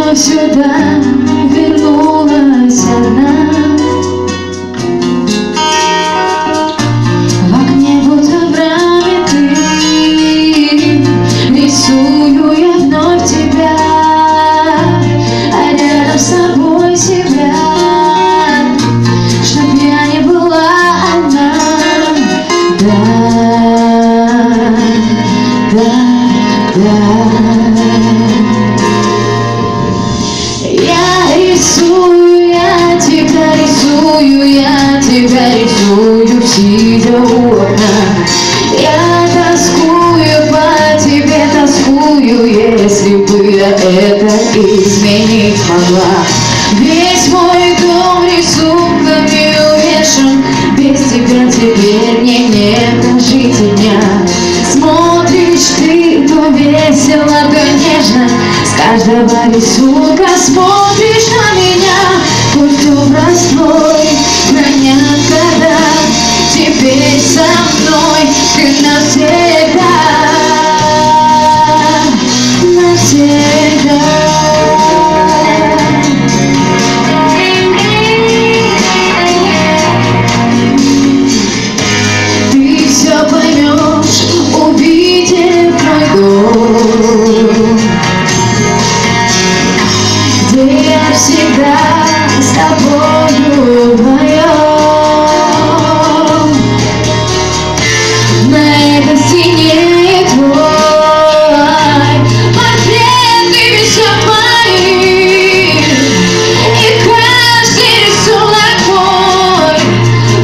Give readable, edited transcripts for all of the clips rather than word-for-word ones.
вновь сюда вернулась одна. В окне будто в раме ты, рисую я вновь тебя, а рядом с собой себя, чтоб я не была одна. Я рисую, я тебя рисую, я тебя рисую, сидя у окна. Я тоскую по тебе, тоскую, если бы я это изменить могла. Весь мой дом рисунками увешан, без тебя теперь мне не прожить и дня. Смотришь ты то весело, то нежно, с каждого рисунка смотришь на меня. Пусть образ твой хранят года, теперь со мной ты навсегда, навсегда. Ты все поймешь, увидев мой дом, где я всегда с тобою вдвоем. На этой стене твой портрет и висят мои, и каждый рисунок мой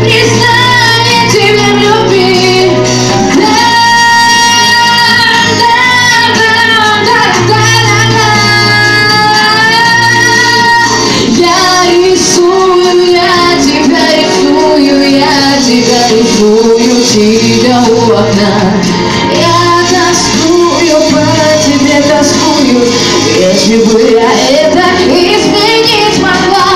признание тебе в любви. Я рисую, я тебя рисую, я тебя рисую, сидя у окна. Я тоскую по тебе, тоскую, если бы я это изменить могла.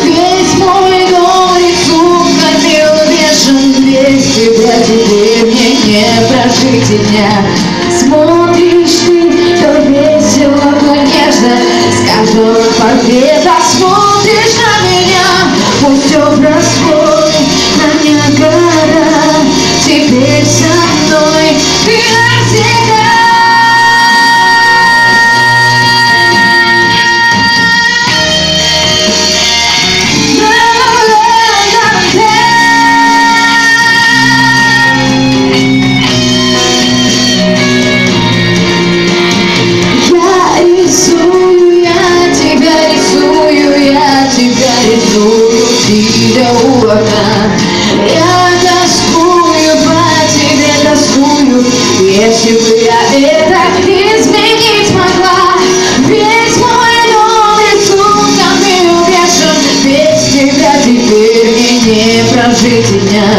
Весь мой дом рисунками увешан, без тебя теперь мне не прожить и дня. Смотришь ты то весело, то нежно, с каждого портрета смотришь на меня. Пусть образ твой хранят года, теперь со мной ты навсегда. Я рисую, я тебя рисую, я тебя рисую, сидя у окна. Я тоскую по тебе, тоскую, если бы я это изменить могла. Весь мой дом рисунками увешан, без тебя теперь мне не прожить и дня.